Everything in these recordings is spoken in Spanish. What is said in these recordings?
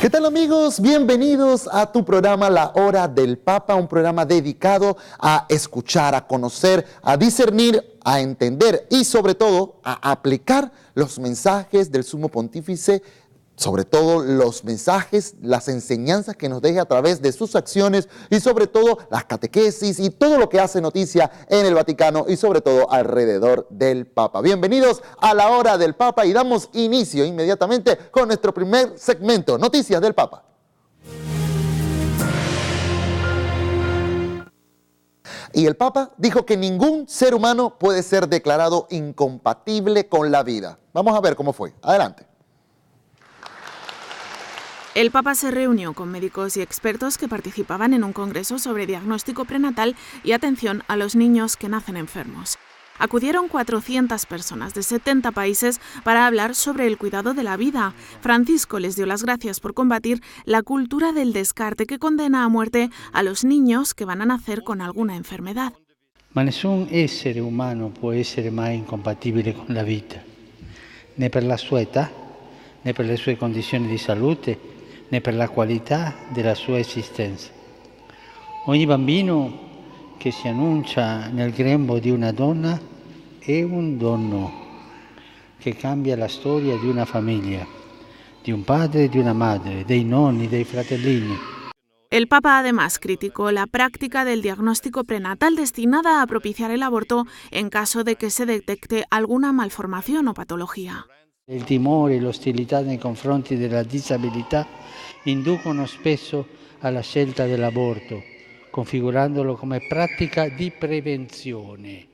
¿Qué tal, amigos? Bienvenidos a tu programa La Hora del Papa, un programa dedicado a escuchar, a conocer, a discernir, a entender y sobre todo a aplicar los mensajes del Sumo Pontífice, sobre todo los mensajes, las enseñanzas que nos deja a través de sus acciones y sobre todo las catequesis y todo lo que hace noticia en el Vaticano y sobre todo alrededor del Papa. Bienvenidos a La Hora del Papa y damos inicio inmediatamente con nuestro primer segmento, Noticias del Papa. Y el Papa dijo que ningún ser humano puede ser declarado incompatible con la vida. Vamos a ver cómo fue. Adelante. El Papa se reunió con médicos y expertos que participaban en un congreso sobre diagnóstico prenatal y atención a los niños que nacen enfermos. Acudieron 400 personas de 70 países para hablar sobre el cuidado de la vida. Francisco les dio las gracias por combatir la cultura del descarte que condena a muerte a los niños que van a nacer con alguna enfermedad. Ma nessun essere umano può essere mai incompatibile con la vita, né per la sua età, né per le sue condizioni di salute, né per la qualità della sua esistenza. Ogni bambino che si annuncia nel grembo di una donna è un dono che cambia la storia di una famiglia, di un padre e di una madre, dei nonni, dei fratellini. El Papa además criticó la práctica del diagnóstico prenatal destinada a propiciar el aborto en caso de que se detecte alguna malformación o patología. Il timore e l'ostilità nei confronti della disabilità inducono spesso alla scelta dell'aborto, configurandolo come pratica di prevenzione.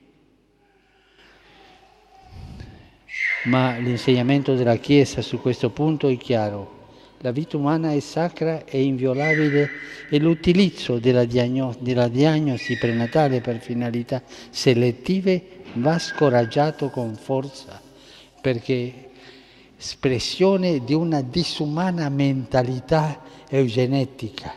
Ma l'insegnamento della Chiesa su questo punto è chiaro. La vita umana è sacra e inviolabile e l'utilizzo della diagnosi prenatale per finalità selettive va scoraggiato con forza, perché espressione di una disumana mentalità eugenetica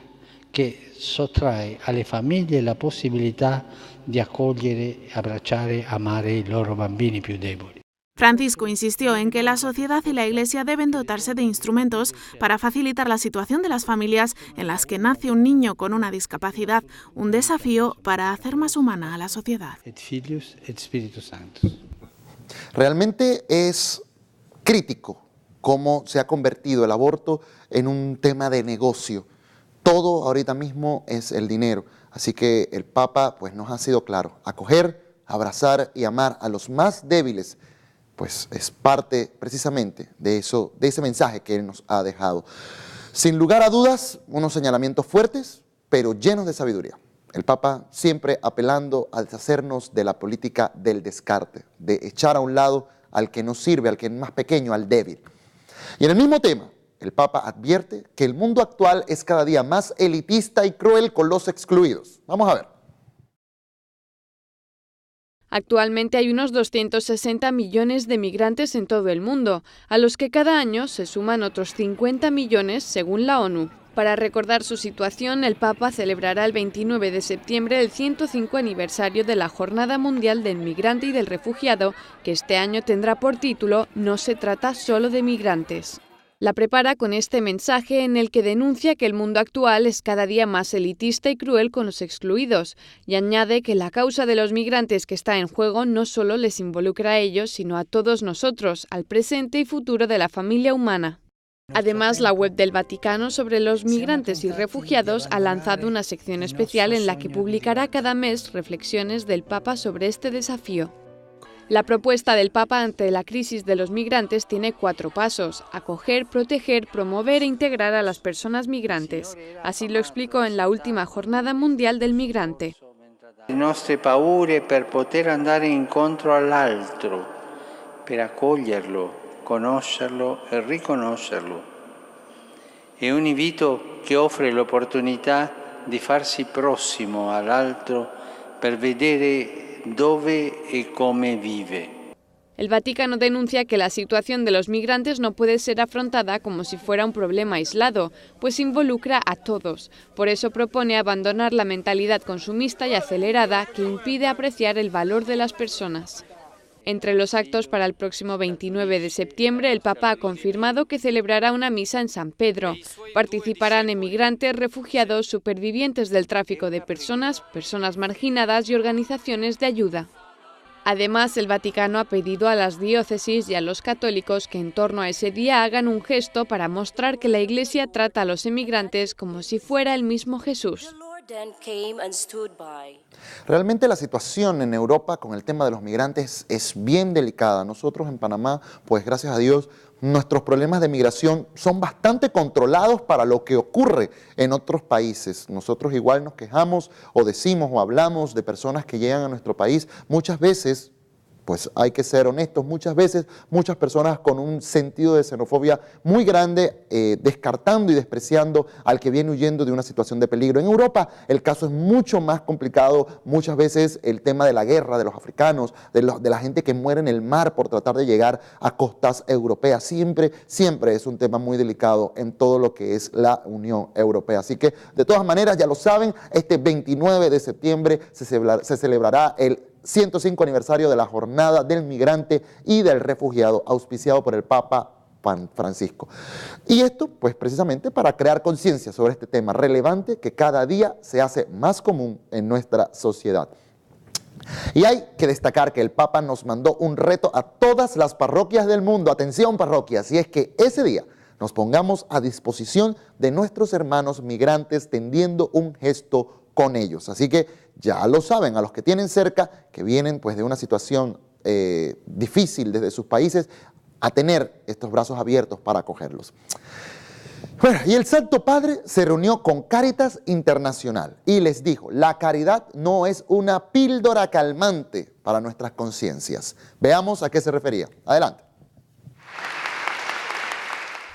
che sottrae alle famiglie la possibilità di accogliere, abbracciare, amare i loro bambini più deboli. Francisco insistió en que la sociedad y la Iglesia deben dotarse de instrumentos para facilitar la situación de las familias en las que nace un niño con una discapacidad, un desafío para hacer más humana a la sociedad. Et Filius et Spiritus Sanctus. Realmente es crítico cómo se ha convertido el aborto en un tema de negocio. Todo ahorita mismo es el dinero. Así que el Papa pues, nos ha sido claro. Acoger, abrazar y amar a los más débiles pues es parte precisamente de eso, de ese mensaje que Él nos ha dejado. Sin lugar a dudas, unos señalamientos fuertes, pero llenos de sabiduría. El Papa siempre apelando a deshacernos de la política del descarte, de echar a un lado al que no sirve, al que es más pequeño, al débil. Y en el mismo tema, el Papa advierte que el mundo actual es cada día más elitista y cruel con los excluidos. Vamos a ver. Actualmente hay unos 260 millones de migrantes en todo el mundo, a los que cada año se suman otros 50 millones según la ONU. Para recordar su situación, el Papa celebrará el 29 de septiembre el 105 aniversario de la Jornada Mundial del Migrante y del Refugiado, que este año tendrá por título "No se trata solo de migrantes". La prepara con este mensaje en el que denuncia que el mundo actual es cada día más elitista y cruel con los excluidos, y añade que la causa de los migrantes que está en juego no solo les involucra a ellos, sino a todos nosotros, al presente y futuro de la familia humana. Además, la web del Vaticano sobre los migrantes y refugiados ha lanzado una sección especial en la que publicará cada mes reflexiones del Papa sobre este desafío. La propuesta del Papa ante la crisis de los migrantes tiene 4 pasos: acoger, proteger, promover e integrar a las personas migrantes. Así lo explicó en la última Jornada Mundial del Migrante. Le nostre paure per poter andare incontro all'altro, per accoglierlo, conoscerlo e riconoscerlo. È un invito che offre l'opportunità di farsi prossimo all'altro per vedere dove e come vive. El Vaticano denuncia que la situación de los migrantes no puede ser afrontada como si fuera un problema aislado, pues involucra a todos. Por eso propone abandonar la mentalidad consumista y acelerada que impide apreciar el valor de las personas. Entre los actos para el próximo 29 de septiembre, el Papa ha confirmado que celebrará una misa en San Pedro. Participarán emigrantes, refugiados, supervivientes del tráfico de personas, personas marginadas y organizaciones de ayuda. Además, el Vaticano ha pedido a las diócesis y a los católicos que en torno a ese día hagan un gesto para mostrar que la Iglesia trata a los emigrantes como si fuera el mismo Jesús. Realmente la situación en Europa con el tema de los migrantes es bien delicada. Nosotros en Panamá, pues gracias a Dios, nuestros problemas de migración son bastante controlados para lo que ocurre en otros países. Nosotros igual nos quejamos o decimos o hablamos de personas que llegan a nuestro país. Muchas veces, pues hay que ser honestos, muchas veces muchas personas con un sentido de xenofobia muy grande, descartando y despreciando al que viene huyendo de una situación de peligro. En Europa el caso es mucho más complicado, muchas veces el tema de la guerra, de los africanos, de la gente que muere en el mar por tratar de llegar a costas europeas, siempre es un tema muy delicado en todo lo que es la Unión Europea. Así que de todas maneras, ya lo saben, este 29 de septiembre se celebrará el 105 aniversario de la Jornada del Migrante y del Refugiado, auspiciado por el Papa Francisco. Y esto, pues precisamente para crear conciencia sobre este tema relevante que cada día se hace más común en nuestra sociedad. Y hay que destacar que el Papa nos mandó un reto a todas las parroquias del mundo. Atención, parroquias, y es que ese día nos pongamos a disposición de nuestros hermanos migrantes tendiendo un gesto con ellos. Así que ya lo saben, a los que tienen cerca, que vienen pues de una situación difícil desde sus países, a tener estos brazos abiertos para acogerlos. Bueno, y el Santo Padre se reunió con Cáritas Internacional y les dijo, la caridad no es una píldora calmante para nuestras conciencias. Veamos a qué se refería. Adelante.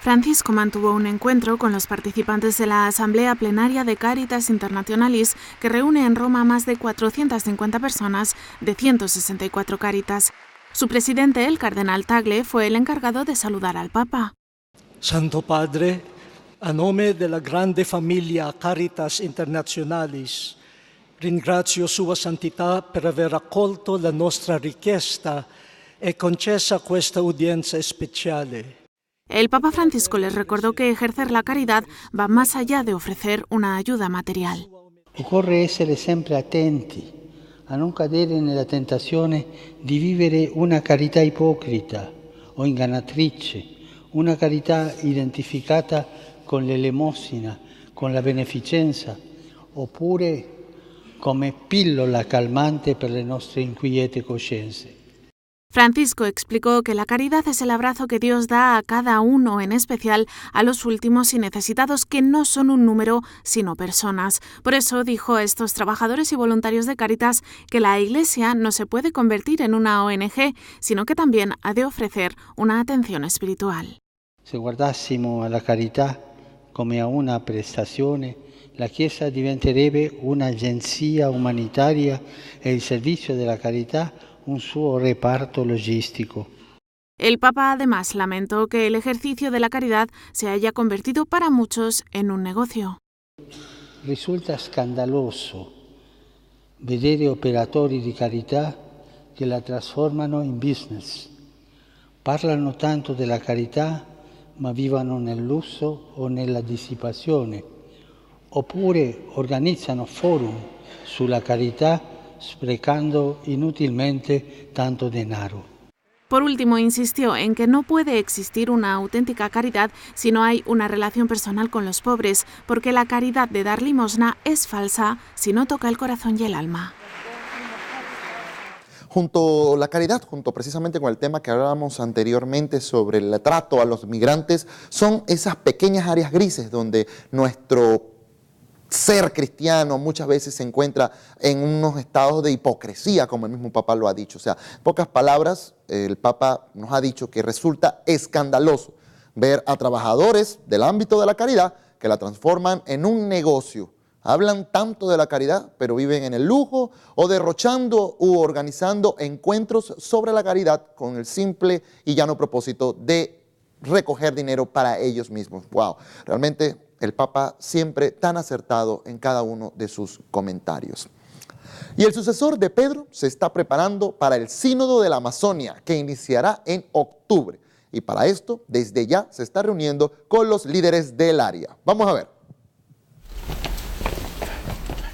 Francisco mantuvo un encuentro con los participantes de la Asamblea Plenaria de Caritas Internationalis, que reúne en Roma a más de 450 personas de 164 Cáritas. Su presidente, el cardenal Tagle, fue el encargado de saludar al Papa. Santo Padre, a nome della grande famiglia Caritas Internationalis, ringrazio Sua Santità per aver accolto la nostra richiesta e concessa questa udienza speciale. El Papa Francisco les recordó que ejercer la caridad va más allá de ofrecer una ayuda material. Occorre essere sempre attenti a non cadere nella tentazione di vivere una carità ipocrita o ingannatrice, una carità identificata con l'elemosina, con la beneficenza, oppure come pillola calmante per le nostre inquiete coscienze. Francisco explicó que la caridad es el abrazo que Dios da a cada uno, en especial a los últimos y necesitados, que no son un número, sino personas. Por eso dijo a estos trabajadores y voluntarios de Cáritas que la Iglesia no se puede convertir en una ONG, sino que también ha de ofrecer una atención espiritual. Se guardassimo alla carità come a una prestazione, la Chiesa diventerebbe un'agenzia umanitaria e il servizio della carità un suo reparto logistico. El Papa además lamentó que el ejercicio de la caridad se haya convertido para muchos en un negocio. Risulta scandaloso vedere operatori di carità che la trasformano in business. Parlano tanto della carità, ma vivono nel lusso o nella dissipazione, oppure organizzano forum sulla carità sprecando inútilmente tanto denaro. Por último, insistió en que no puede existir una auténtica caridad si no hay una relación personal con los pobres, porque la caridad de dar limosna es falsa si no toca el corazón y el alma. Junto a la caridad, junto precisamente con el tema que hablábamos anteriormente sobre el trato a los migrantes, son esas pequeñas áreas grises donde nuestro ser cristiano muchas veces se encuentra en unos estados de hipocresía, como el mismo Papa lo ha dicho. O sea, en pocas palabras, el Papa nos ha dicho que resulta escandaloso ver a trabajadores del ámbito de la caridad que la transforman en un negocio. Hablan tanto de la caridad, pero viven en el lujo o derrochando u organizando encuentros sobre la caridad con el simple y llano propósito de recoger dinero para ellos mismos. ¡Wow! Realmente el Papa siempre tan acertado en cada uno de sus comentarios. Y el sucesor de Pedro se está preparando para el Sínodo de la Amazonia, que iniciará en octubre. Y para esto, desde ya se está reuniendo con los líderes del área. Vamos a ver.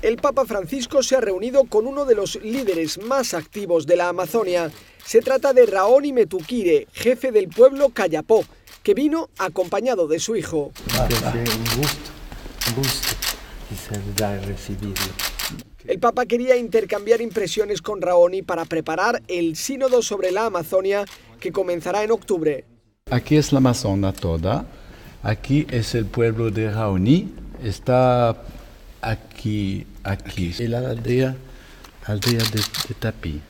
El Papa Francisco se ha reunido con uno de los líderes más activos de la Amazonia. Se trata de Raoni Metukire, jefe del pueblo Cayapó, que vino acompañado de su hijo. Un gusto recibirlo. El Papa quería intercambiar impresiones con Raoni para preparar el sínodo sobre la Amazonia que comenzará en octubre. Aquí es la Amazonia toda, aquí es el pueblo de Raoni, está aquí, y la aldea de Tapí.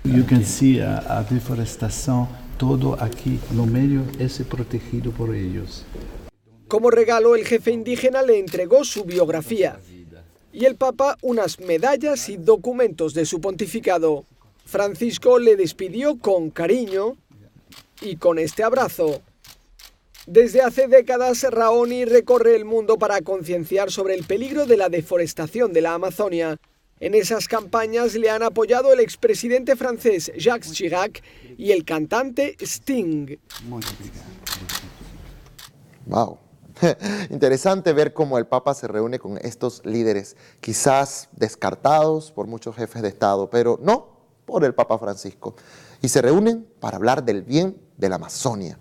You can see a deforestación, todo aquí, lo medio es protegido por ellos. Como regalo, el jefe indígena le entregó su biografía y el Papa unas medallas y documentos de su pontificado. Francisco le despidió con cariño y con este abrazo. Desde hace décadas, Raoni recorre el mundo para concienciar sobre el peligro de la deforestación de la Amazonia. En esas campañas le han apoyado el expresidente francés Jacques Chirac y el cantante Sting. Wow. Interesante ver cómo el Papa se reúne con estos líderes, quizás descartados por muchos jefes de Estado, pero no por el Papa Francisco. Y se reúnen para hablar del bien de la Amazonia,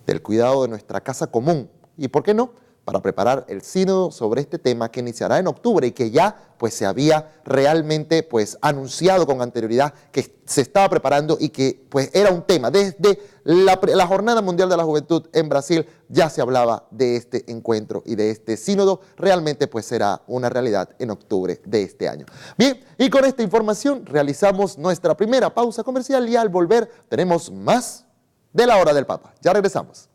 del cuidado de nuestra casa común y, ¿por qué no?, para preparar el sínodo sobre este tema que iniciará en octubre y que ya pues se había realmente pues anunciado con anterioridad que se estaba preparando y que pues era un tema. Desde la Jornada Mundial de la Juventud en Brasil ya se hablaba de este encuentro y de este sínodo. Realmente pues será una realidad en octubre de este año. Bien, y con esta información realizamos nuestra primera pausa comercial y al volver tenemos más de la Hora del Papa. Ya regresamos.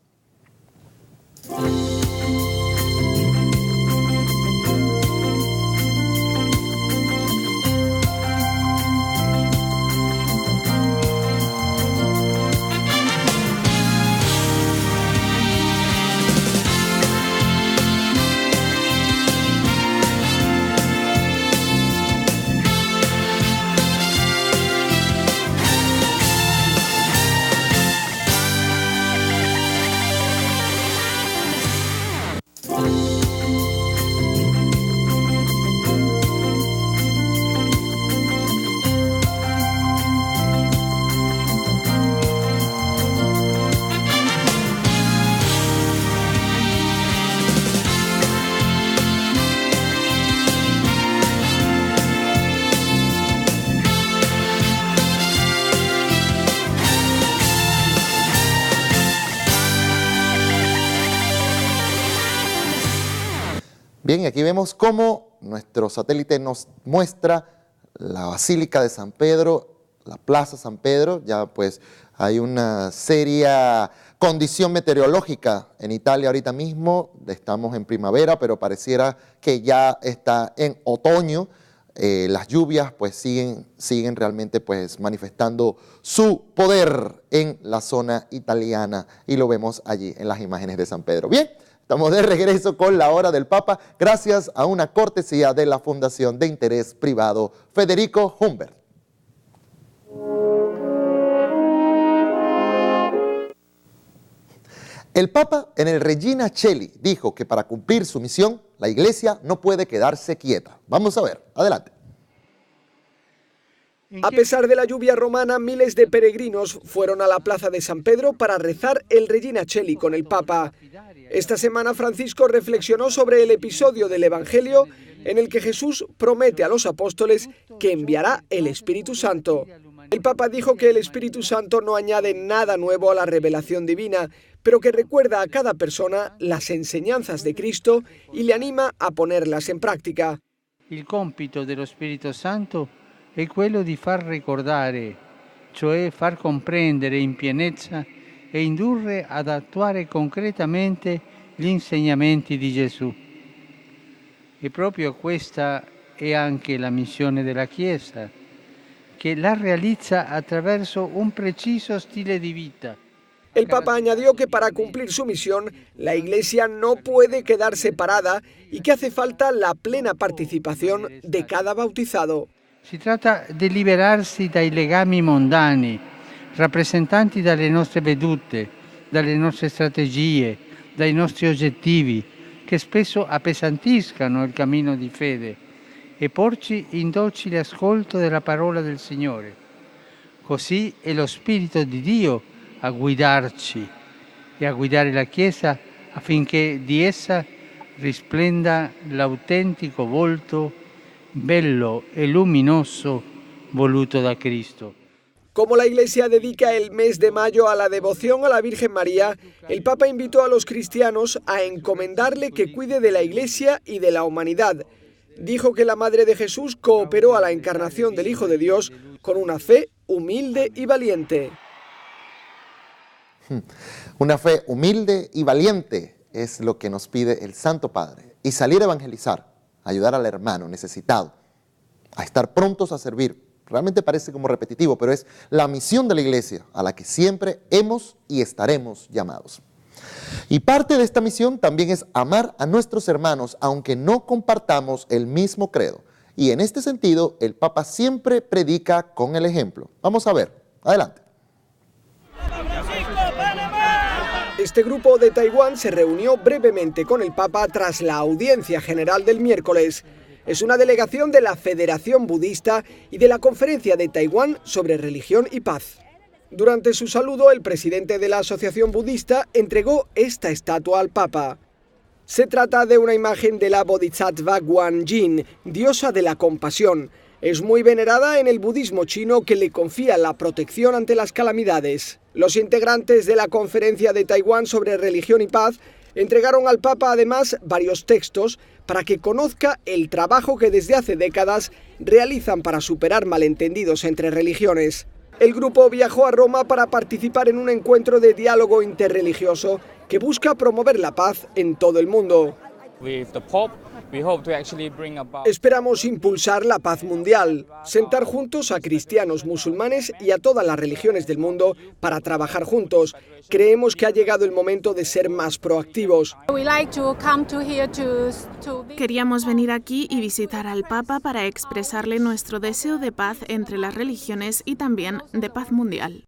Bien, y aquí vemos cómo nuestro satélite nos muestra la Basílica de San Pedro, la Plaza San Pedro. Ya pues hay una seria condición meteorológica en Italia ahorita mismo. Estamos en primavera, pero pareciera que ya está en otoño. Las lluvias pues siguen realmente pues manifestando su poder en la zona italiana y lo vemos allí en las imágenes de San Pedro. Bien. Estamos de regreso con la Hora del Papa, gracias a una cortesía de la Fundación de Interés Privado Federico Humbert. El Papa en el Regina Coeli dijo que para cumplir su misión, la Iglesia no puede quedarse quieta. Vamos a ver, adelante. A pesar de la lluvia romana, miles de peregrinos fueron a la Plaza de San Pedro para rezar el Regina Coeli con el Papa. Esta semana Francisco reflexionó sobre el episodio del Evangelio en el que Jesús promete a los apóstoles que enviará el Espíritu Santo. El Papa dijo que el Espíritu Santo no añade nada nuevo a la revelación divina, pero que recuerda a cada persona las enseñanzas de Cristo y le anima a ponerlas en práctica. Il compito dello Spirito Santo è quello di far ricordare, cioè far comprendere in pienezza e indurre ad attuare concretamente gli insegnamenti di Gesù. E proprio questa è anche la missione della Chiesa, che la realizza attraverso un preciso stile di vita. El Papa añadió que para cumplir su misión, la Iglesia no puede quedar separada y que hace falta la plena participación de cada bautizado. Si tratta di liberarsi dai legami mondani, rappresentanti dalle nostre vedute, dalle nostre strategie, dai nostri oggettivi, che spesso appesantiscano il cammino di fede, e porci in docile ascolto della parola del Signore. Così è lo Spirito di Dio a guidarci e a guidare la Chiesa affinché di essa risplenda l'autentico volto bello e luminoso voluto da Cristo. Como la Iglesia dedica el mes de mayo a la devoción a la Virgen María, el Papa invitó a los cristianos a encomendarle que cuide de la Iglesia y de la humanidad. Dijo que la Madre de Jesús cooperó a la encarnación del Hijo de Dios con una fe humilde y valiente. Una fe humilde y valiente es lo que nos pide el Santo Padre. Y salir a evangelizar, a ayudar al hermano necesitado, a estar prontos a servir. Realmente parece como repetitivo, pero es la misión de la Iglesia a la que siempre hemos y estaremos llamados. Y parte de esta misión también es amar a nuestros hermanos, aunque no compartamos el mismo credo. Y en este sentido, el Papa siempre predica con el ejemplo. Vamos a ver, adelante. Este grupo de Taiwán se reunió brevemente con el Papa tras la audiencia general del miércoles. Es una delegación de la Federación Budista y de la Conferencia de Taiwán sobre Religión y Paz. Durante su saludo, el presidente de la Asociación Budista entregó esta estatua al Papa. Se trata de una imagen de la Bodhisattva Guanyin, diosa de la compasión. Es muy venerada en el budismo chino, que le confía la protección ante las calamidades. Los integrantes de la Conferencia de Taiwán sobre Religión y Paz entregaron al Papa además varios textos para que conozca el trabajo que desde hace décadas realizan para superar malentendidos entre religiones. El grupo viajó a Roma para participar en un encuentro de diálogo interreligioso que busca promover la paz en todo el mundo. Esperamos impulsar la paz mundial, sentar juntos a cristianos, musulmanes y a todas las religiones del mundo para trabajar juntos. Creemos que ha llegado el momento de ser más proactivos. Queríamos venir aquí y visitar al Papa para expresarle nuestro deseo de paz entre las religiones y también de paz mundial.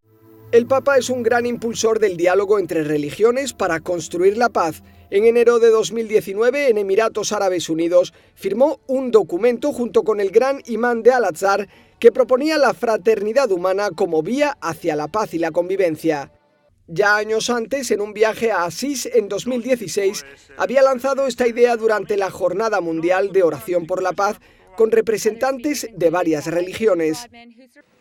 El Papa es un gran impulsor del diálogo entre religiones para construir la paz. En enero de 2019, en Emiratos Árabes Unidos, firmó un documento junto con el gran imán de Al-Azhar que proponía la fraternidad humana como vía hacia la paz y la convivencia. Ya años antes, en un viaje a Asís en 2016, había lanzado esta idea durante la Jornada Mundial de Oración por la Paz con representantes de varias religiones.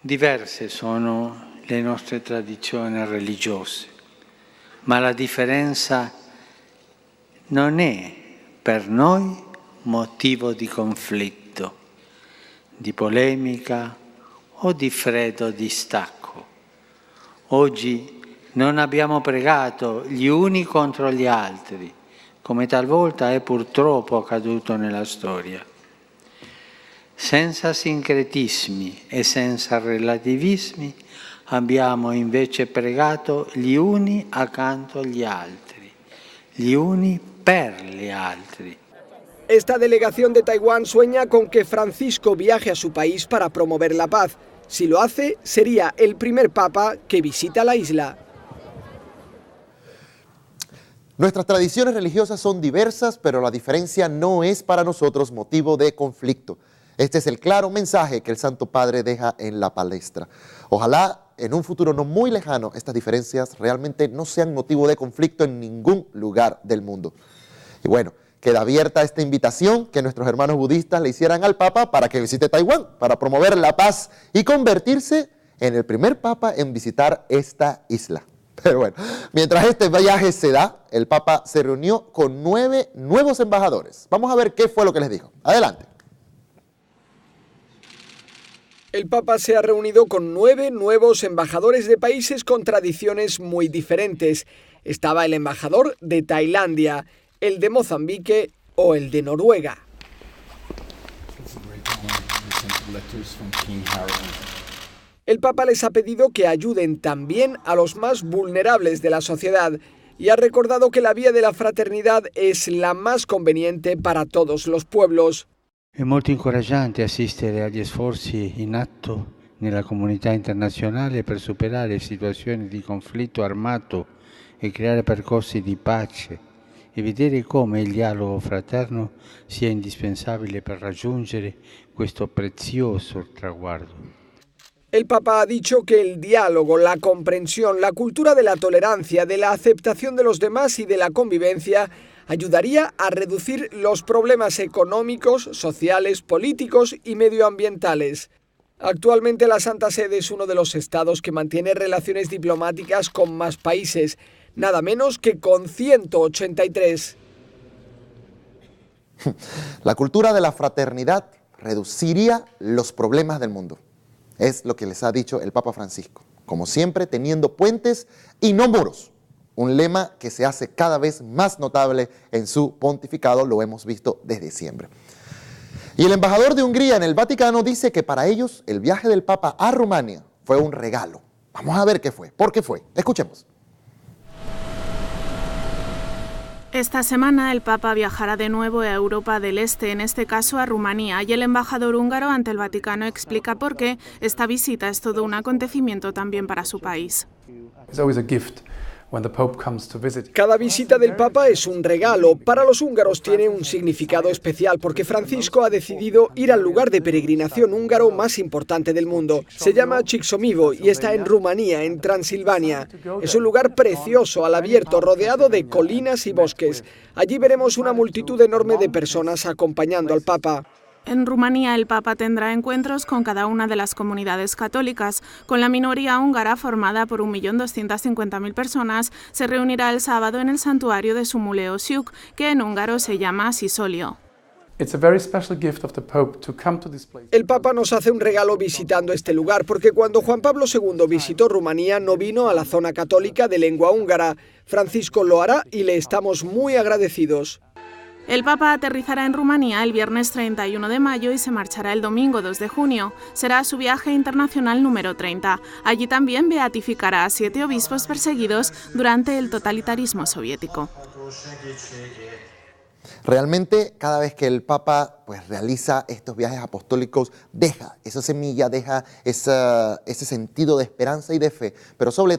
Diverse sono le nostre tradizioni religiose, ma la differenza non è per noi motivo di conflitto, di polemica o di freddo distacco. Oggi non abbiamo pregato gli uni contro gli altri, come talvolta è purtroppo accaduto nella storia. Senza sincretismi e senza relativismi abbiamo invece pregato gli uni accanto agli altri, gli uni per gli altri. Esta delegación de Taiwán sueña con que Francisco viaje a su país para promover la paz. Si lo hace, sería el primer papa que visita la isla. Nuestras tradiciones religiosas son diversas, pero la diferencia no es para nosotros motivo de conflicto. Este es el claro mensaje que el Santo Padre deja en la palestra. Ojalá en un futuro no muy lejano estas diferencias realmente no sean motivo de conflicto en ningún lugar del mundo. Y bueno, queda abierta esta invitación que nuestros hermanos budistas le hicieran al Papa para que visite Taiwán, para promover la paz y convertirse en el primer Papa en visitar esta isla. Pero bueno, mientras este viaje se da, el Papa se reunió con 9 nuevos embajadores. Vamos a ver qué fue lo que les dijo. Adelante. El Papa se ha reunido con 9 nuevos embajadores de países con tradiciones muy diferentes. Estaba el embajador de Tailandia, el de Mozambique o el de Noruega. El Papa les ha pedido que ayuden también a los más vulnerables de la sociedad y ha recordado que la vía de la fraternidad es la más conveniente para todos los pueblos. È molto incoraggiante assistere agli sforzi in atto nella comunità internazionale per superare situazioni di conflitto armato e creare percorsi di pace e vedere come il dialogo fraterno sia indispensabile per raggiungere questo prezioso traguardo. El Papa ha dicho que el diálogo, la comprensión, la cultura de la tolerancia, de la aceptación de los demás y de la convivencia ayudaría a reducir los problemas económicos, sociales, políticos y medioambientales. Actualmente la Santa Sede es uno de los estados que mantiene relaciones diplomáticas con más países, nada menos que con 183. La cultura de la fraternidad reduciría los problemas del mundo. Es lo que les ha dicho el Papa Francisco. Como siempre, teniendo puentes y no muros. Un lema que se hace cada vez más notable en su pontificado, lo hemos visto desde siempre. Y el embajador de Hungría en el Vaticano dice que para ellos el viaje del Papa a Rumania fue un regalo. Vamos a ver qué fue, por qué fue. Escuchemos. Esta semana el Papa viajará de nuevo a Europa del Este, en este caso a Rumanía, y el embajador húngaro ante el Vaticano explica por qué esta visita es todo un acontecimiento también para su país. Cada visita del Papa es un regalo. Para los húngaros tiene un significado especial porque Francisco ha decidido ir al lugar de peregrinación húngaro más importante del mundo. Se llama Chicxomivo y está en Rumanía, en Transilvania. Es un lugar precioso, al abierto, rodeado de colinas y bosques. Allí veremos una multitud enorme de personas acompañando al Papa. En Rumanía el Papa tendrá encuentros con cada una de las comunidades católicas. Con la minoría húngara, formada por 1.250.000 personas, se reunirá el sábado en el santuario de Sumuleo Siuk, que en húngaro se llama Sisolio. El Papa nos hace un regalo visitando este lugar, porque cuando Juan Pablo II visitó Rumanía no vino a la zona católica de lengua húngara. Francisco lo hará y le estamos muy agradecidos. El Papa aterrizará en Rumanía el viernes 31 de mayo y se marchará el domingo 2 de junio. Será su viaje internacional número 30. Allí también beatificará a 7 obispos perseguidos durante el totalitarismo soviético. Realmente, cada vez que el Papa realiza estos viajes apostólicos, deja esa semilla, deja ese sentido de esperanza y de fe, pero sobre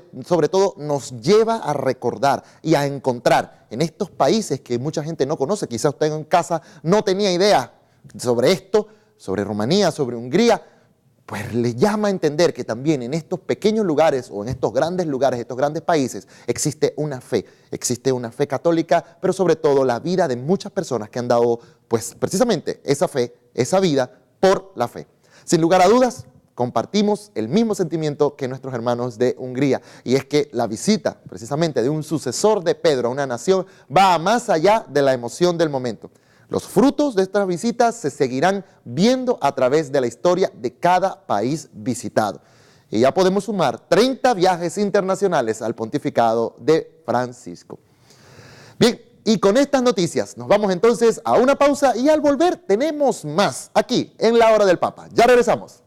todo nos lleva a recordar y a encontrar en estos países que mucha gente no conoce. Quizás usted en casa no tenía idea sobre esto, sobre Rumanía, sobre Hungría, pues le llama a entender que también en estos pequeños lugares o en estos grandes lugares, estos grandes países, existe una fe católica, pero sobre todo la vida de muchas personas que han dado, pues precisamente esa fe, esa vida por la fe. Sin lugar a dudas, compartimos el mismo sentimiento que nuestros hermanos de Hungría, y es que la visita precisamente de un sucesor de Pedro a una nación va más allá de la emoción del momento. Los frutos de estas visitas se seguirán viendo a través de la historia de cada país visitado. Y ya podemos sumar 30 viajes internacionales al pontificado de Francisco. Bien, y con estas noticias nos vamos entonces a una pausa y al volver tenemos más aquí en La Hora del Papa. Ya regresamos.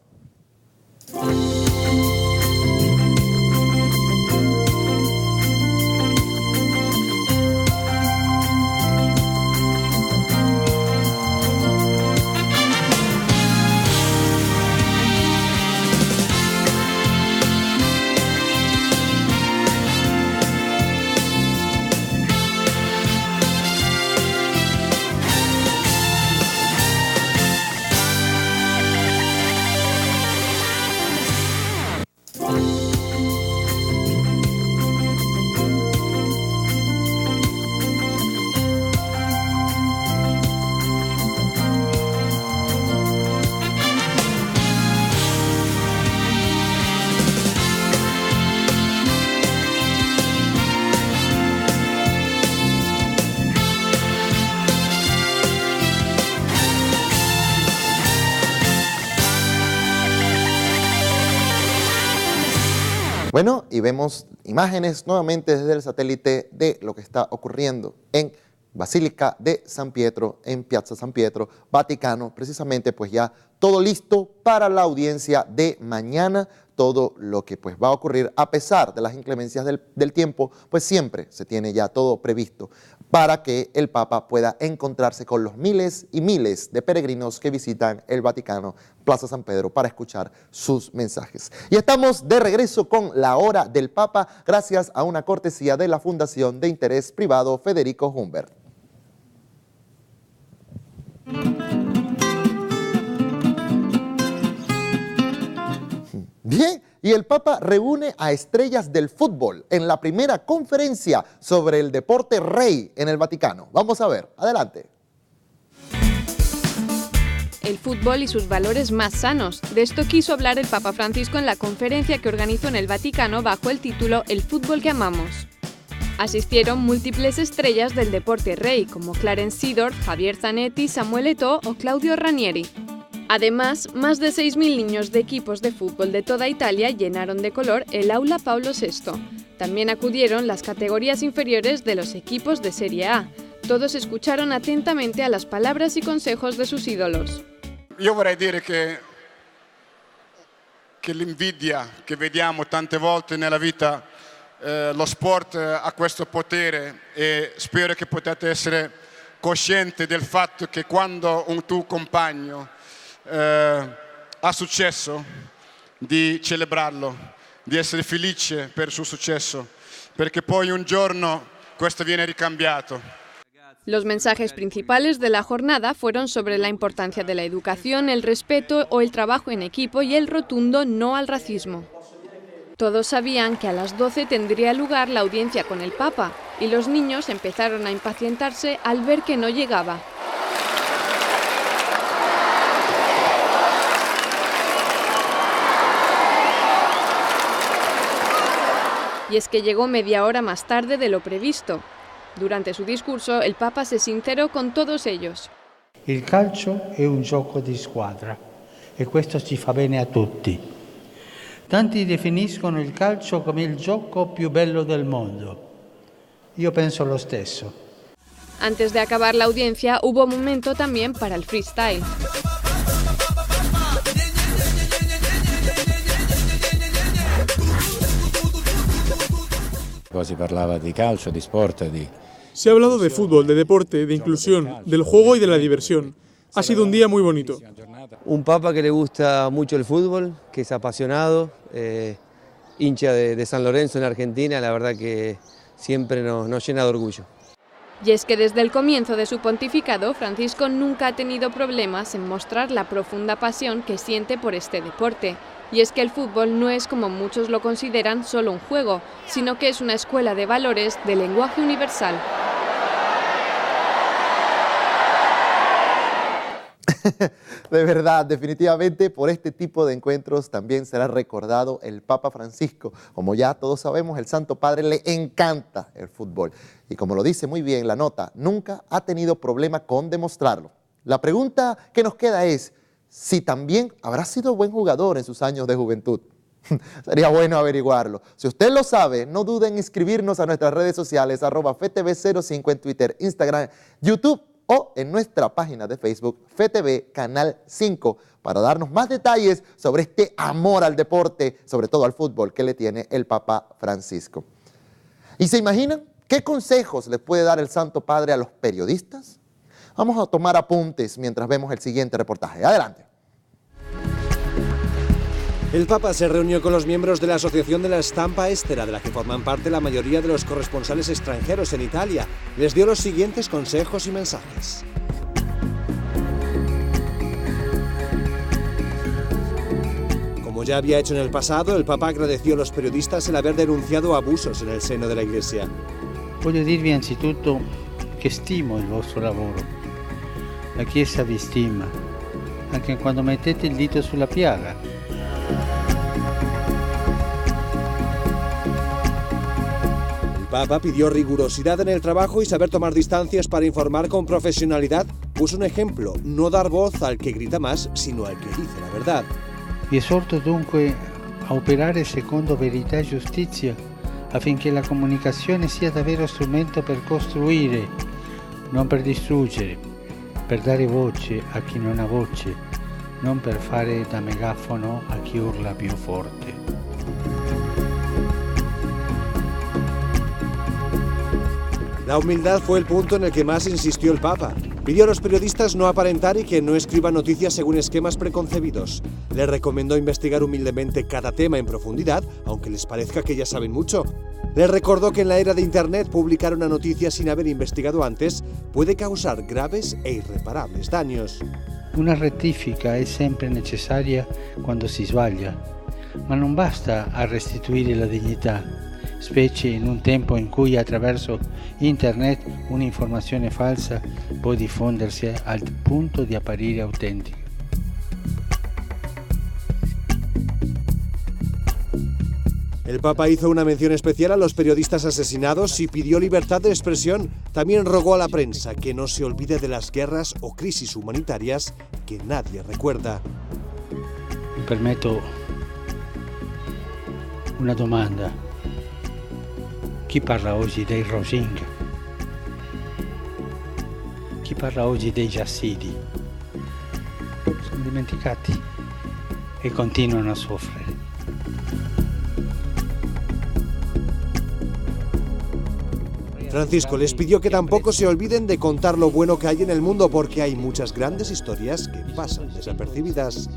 Bueno, y vemos imágenes nuevamente desde el satélite de lo que está ocurriendo en Basílica de San Pietro, en Piazza San Pietro, Vaticano, precisamente pues ya todo listo para la audiencia de mañana. Todo lo que pues va a ocurrir a pesar de las inclemencias del tiempo, pues siempre se tiene ya todo previsto para que el Papa pueda encontrarse con los miles y miles de peregrinos que visitan el Vaticano, Plaza San Pedro, para escuchar sus mensajes. Y estamos de regreso con la hora del Papa, gracias a una cortesía de la Fundación de Interés Privado Federico Humbert. Bien, y el Papa reúne a estrellas del fútbol en la primera conferencia sobre el deporte rey en el Vaticano. Vamos a ver, adelante. El fútbol y sus valores más sanos. De esto quiso hablar el Papa Francisco en la conferencia que organizó en el Vaticano bajo el título El fútbol que amamos. Asistieron múltiples estrellas del deporte rey, como Clarence Seedorf, Javier Zanetti, Samuel Eto'o o Claudio Ranieri. Además, más de 6.000 niños de equipos de fútbol de toda Italia llenaron de color el aula Pablo VI. También acudieron las categorías inferiores de los equipos de Serie A. Todos escucharon atentamente a las palabras y consejos de sus ídolos. Io vorrei dire che l'invidia che vediamo tante volte nella vita, lo sport ha questo potere e spero che potete essere coscienti del fatto che quando un tuo compagno ha successo, di celebrarlo, di essere felice per il suo successo, perché poi un giorno questo viene ricambiato. Los mensajes principales de la jornada fueron sobre la importancia de la educación, el respeto o el trabajo en equipo y el rotundo no al racismo. Todos sabían que a las 12 tendría lugar la audiencia con el Papa y los niños empezaron a impacientarse al ver que no llegaba. Y es que llegó media hora más tarde de lo previsto. Durante su discurso, el Papa se sincerò con todos ellos. Il calcio è un gioco di squadra e questo ci fa bene a tutti. Tanti definiscono il calcio come il gioco più bello del mondo. Io penso lo stesso. Antes de acabar la audiencia, hubo momento también para el freestyle. Si parlava di calcio, di sport, Se ha hablado de fútbol, de deporte, de inclusión, del juego y de la diversión. Ha sido un día muy bonito. Un papa que le gusta mucho el fútbol, que es apasionado, hincha de San Lorenzo en Argentina, la verdad que siempre nos llena de orgullo. Y es que desde el comienzo de su pontificado, Francisco nunca ha tenido problemas en mostrar la profunda pasión que siente por este deporte. Y es que el fútbol no es, como muchos lo consideran, solo un juego, sino que es una escuela de valores de lenguaje universal. De verdad, definitivamente por este tipo de encuentros también será recordado el Papa Francisco. Como ya todos sabemos, el Santo Padre le encanta el fútbol. Y como lo dice muy bien la nota, nunca ha tenido problema con demostrarlo. La pregunta que nos queda es si también habrá sido buen jugador en sus años de juventud. Sería bueno averiguarlo. Si usted lo sabe, no duden en inscribirnos a nuestras redes sociales, @FTV05 en Twitter, Instagram, YouTube o en nuestra página de Facebook, FTV Canal 5, para darnos más detalles sobre este amor al deporte, sobre todo al fútbol, que le tiene el Papa Francisco. ¿Y se imaginan qué consejos le puede dar el Santo Padre a los periodistas? Vamos a tomar apuntes mientras vemos el siguiente reportaje. Adelante. El Papa se reunió con los miembros de la Asociación de la Stampa Estera, de la que forman parte la mayoría de los corresponsales extranjeros en Italia. Les dio los siguientes consejos y mensajes. Como ya había hecho en el pasado, el Papa agradeció a los periodistas el haber denunciado abusos en el seno de la Iglesia. Voglio dirvi anzitutto che stimo il vostro lavoro. La Chiesa vi stima, anche quando mettete il dito sulla piaga. El Papa pidió rigurosidad en el trabajo y saber tomar distancias para informar con profesionalidad. Puso un ejemplo, no dar voz al que grita más, sino al que dice la verdad. Vi esorto dunque a a operare secondo verità e giustizia, affinché la comunicazione sia davvero strumento per costruire, non per distruggere, per dare voce a chi non ha voce, non per fare da megafono a chi urla più forte. La humildad fue el punto en el que más insistió el Papa. Pidió a los periodistas no aparentar y que no escriban noticias según esquemas preconcebidos. Les recomendó investigar humildemente cada tema en profundidad, aunque les parezca que ya saben mucho. Les recordó que en la era de Internet publicar una noticia sin haber investigado antes puede causar graves e irreparables daños. Una rettifica è sempre necessaria quando si sbaglia, ma non basta a restituire la dignità, specie in un tempo in cui attraverso internet un'informazione falsa può diffondersi al punto di apparire autentica. El Papa hizo una mención especial a los periodistas asesinados y pidió libertad de expresión. También rogó a la prensa que no se olvide de las guerras o crisis humanitarias que nadie recuerda. Mi permetto una domanda. Chi parla oggi dei Rohingya? Chi parla oggi dei Yazidi? Sono dimenticati e continuano a soffrire. Francisco les pidió que tampoco se olviden de contar lo bueno que hay en el mundo, porque hay muchas grandes historias que pasan desapercibidas.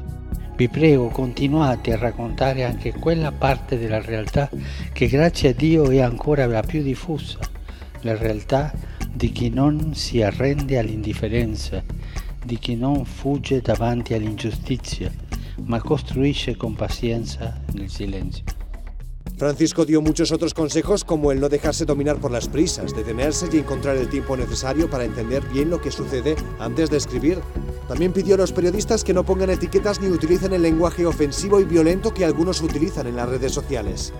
Vi prego, continuate a raccontare anche quella parte della realtà che grazie a Dio è ancora la più diffusa, la realtà di chi non si arrende all'indifferenza, di chi non fugge davanti all'ingiustizia, ma costruisce con pazienza nel silenzio. Francisco dio muchos otros consejos, como el no dejarse dominar por las prisas, detenerse y encontrar el tiempo necesario para entender bien lo que sucede antes de escribir. También pidió a los periodistas que no pongan etiquetas ni utilicen el lenguaje ofensivo y violento que algunos utilizan en las redes sociales.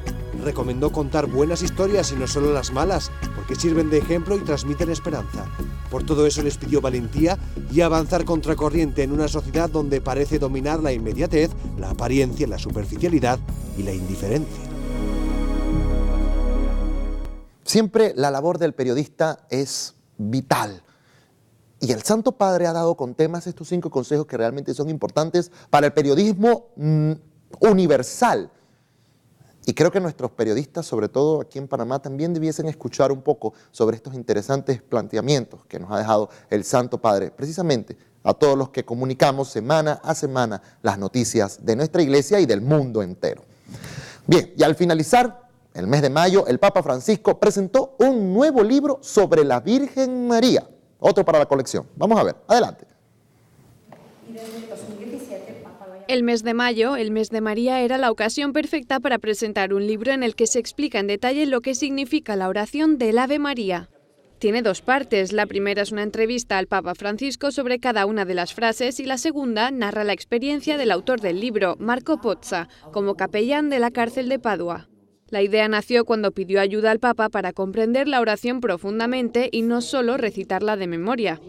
Recomendó contar buenas historias y no solo las malas, porque sirven de ejemplo y transmiten esperanza. Por todo eso les pidió valentía y avanzar contracorriente en una sociedad donde parece dominar la inmediatez, la apariencia, la superficialidad y la indiferencia. Siempre la labor del periodista es vital. Y el Santo Padre ha dado con temas estos 5 consejos que realmente son importantes para el periodismo universal. Y creo que nuestros periodistas, sobre todo aquí en Panamá, también debiesen escuchar un poco sobre estos interesantes planteamientos que nos ha dejado el Santo Padre, precisamente a todos los que comunicamos semana a semana las noticias de nuestra iglesia y del mundo entero. Bien, y al finalizar el mes de mayo, el Papa Francisco presentó un nuevo libro sobre la Virgen María, otro para la colección. Vamos a ver, adelante. El mes de mayo, el mes de María, era la ocasión perfecta para presentar un libro en el que se explica en detalle lo que significa la oración del Ave María. Tiene 2 partes. La primera es una entrevista al Papa Francisco sobre cada una de las frases y la segunda narra la experiencia del autor del libro, Marco Pozza, como capellán de la cárcel de Padua. La idea nació cuando pidió ayuda al Papa para comprender la oración profundamente y no solo recitarla de memoria.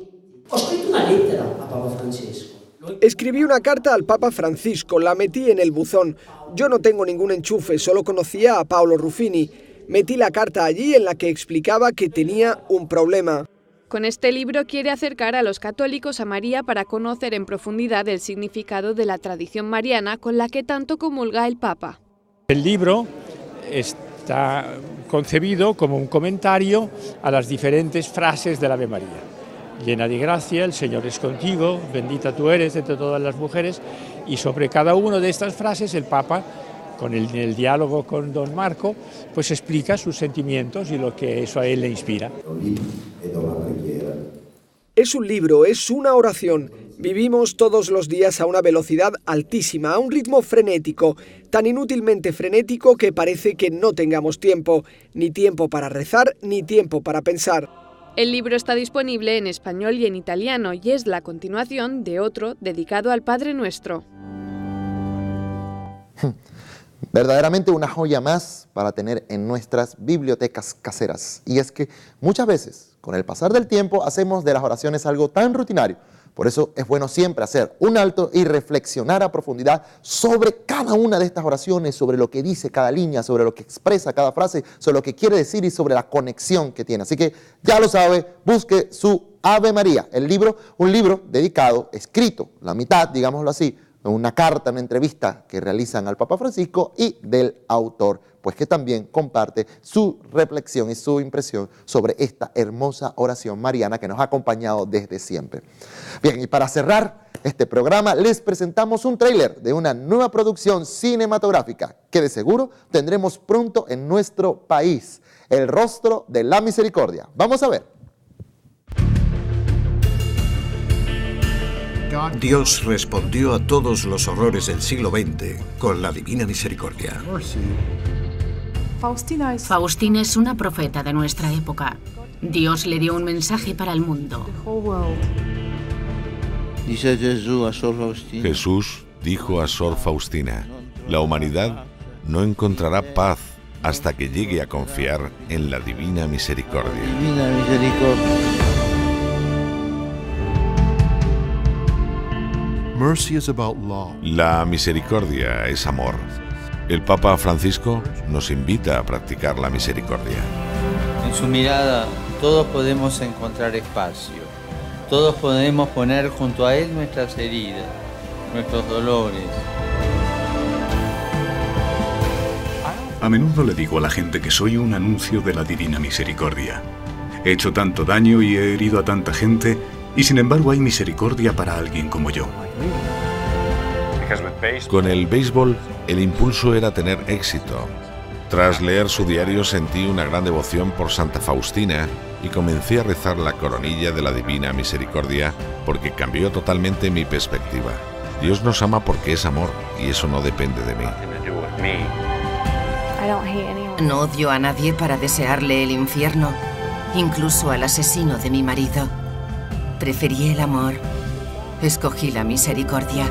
Escribí una carta al Papa Francisco, la metí en el buzón. Yo no tengo ningún enchufe, solo conocía a Paolo Ruffini. Metí la carta allí en la que explicaba que tenía un problema. Con este libro quiere acercar a los católicos a María para conocer en profundidad el significado de la tradición mariana con la que tanto comulga el Papa. El libro está concebido como un comentario a las diferentes frases del Ave María. Llena de gracia, el Señor es contigo, bendita tú eres entre todas las mujeres, y sobre cada una de estas frases el Papa, con el diálogo con don Marco, pues explica sus sentimientos y lo que eso a él le inspira. Es un libro, es una oración. Vivimos todos los días a una velocidad altísima, a un ritmo frenético, tan inútilmente frenético que parece que no tengamos tiempo, ni tiempo para rezar, ni tiempo para pensar. El libro está disponible en español y en italiano y es la continuación de otro dedicado al Padre Nuestro. Verdaderamente una joya más para tener en nuestras bibliotecas caseras. Y es que muchas veces, con el pasar del tiempo, hacemos de las oraciones algo tan rutinario, Por eso es bueno siempre hacer un alto y reflexionar a profundidad sobre cada una de estas oraciones, sobre lo que dice cada línea, sobre lo que expresa cada frase, sobre lo que quiere decir y sobre la conexión que tiene. Así que ya lo sabe, busque su Ave María, el libro, un libro dedicado, escrito, la mitad, digámoslo así, una carta, una entrevista que realizan al Papa Francisco y del autor, pues que también comparte su reflexión y su impresión sobre esta hermosa oración mariana que nos ha acompañado desde siempre. Bien, y para cerrar este programa les presentamos un tráiler de una nueva producción cinematográfica que de seguro tendremos pronto en nuestro país, El Rostro de la Misericordia. Vamos a ver. Dios respondió a todos los horrores del siglo XX con la Divina Misericordia. Faustina es una profeta de nuestra época. Dios le dio un mensaje para el mundo. Jesús dijo a Sor Faustina, la humanidad no encontrará paz hasta que llegue a confiar en la Divina Misericordia. La misericordia es amor. El Papa Francisco nos invita a practicar la misericordia. En su mirada todos podemos encontrar espacio. Todos podemos poner junto a Él nuestras heridas, nuestros dolores. A menudo le digo a la gente que soy un anuncio de la Divina Misericordia. He hecho tanto daño y he herido a tanta gente, y sin embargo hay misericordia para alguien como yo. Con el béisbol, el impulso era tener éxito. Tras leer su diario sentí una gran devoción por Santa Faustina y comencé a rezar la coronilla de la Divina Misericordia porque cambió totalmente mi perspectiva. Dios nos ama porque es amor y eso no depende de mí. No odio a nadie para desearle el infierno, incluso al asesino de mi marido. Preferí el amor. Escogí la misericordia.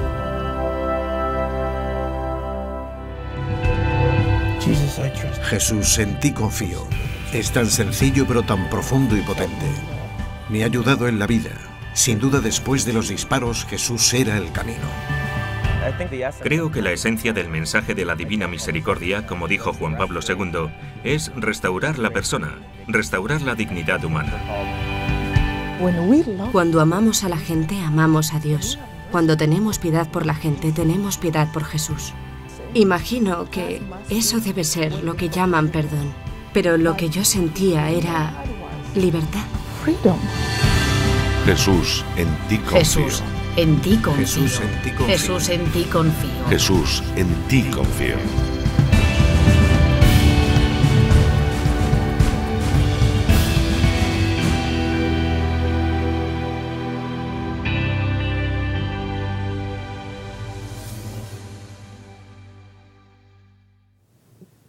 Jesús, en ti confío. Es tan sencillo pero tan profundo y potente. Me ha ayudado en la vida. Sin duda, después de los disparos, Jesús era el camino. Creo que la esencia del mensaje de la Divina Misericordia, como dijo Juan Pablo II, es restaurar la persona, restaurar la dignidad humana. Cuando amamos a la gente, amamos a Dios. Cuando tenemos piedad por la gente, tenemos piedad por Jesús. Imagino que eso debe ser lo que llaman perdón, pero lo que yo sentía era libertad. Jesús, en ti confío. Jesús, en ti confío. Jesús, en ti confío. Jesús, en ti confío. Jesús, en ti confío.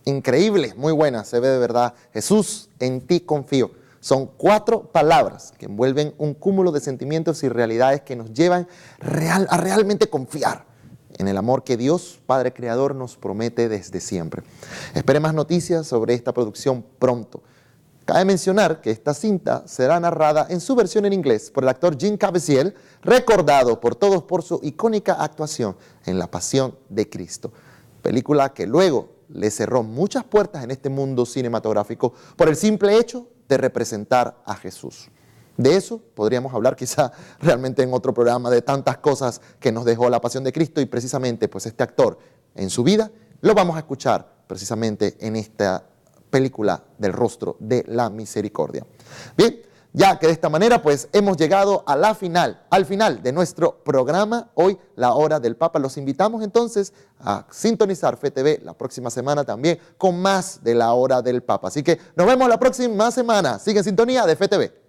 Increíble, muy buena, se ve de verdad. Jesús, en ti confío. Son 4 palabras que envuelven un cúmulo de sentimientos y realidades que nos llevan a realmente confiar en el amor que Dios, Padre Creador, nos promete desde siempre. Espere más noticias sobre esta producción pronto. Cabe mencionar que esta cinta será narrada en su versión en inglés por el actor Jim Caviezel, recordado por todos por su icónica actuación en La Pasión de Cristo, película que luego le cerró muchas puertas en este mundo cinematográfico por el simple hecho de representar a Jesús. De eso podríamos hablar quizá realmente en otro programa, de tantas cosas que nos dejó La Pasión de Cristo, y precisamente pues este actor en su vida lo vamos a escuchar precisamente en esta película del Rostro de la Misericordia. Bien, ya que de esta manera pues hemos llegado a al final de nuestro programa, hoy la hora del Papa. Los invitamos entonces a sintonizar Fe TV la próxima semana también con más de la hora del Papa. Así que nos vemos la próxima semana. Sigue en sintonía de Fe TV.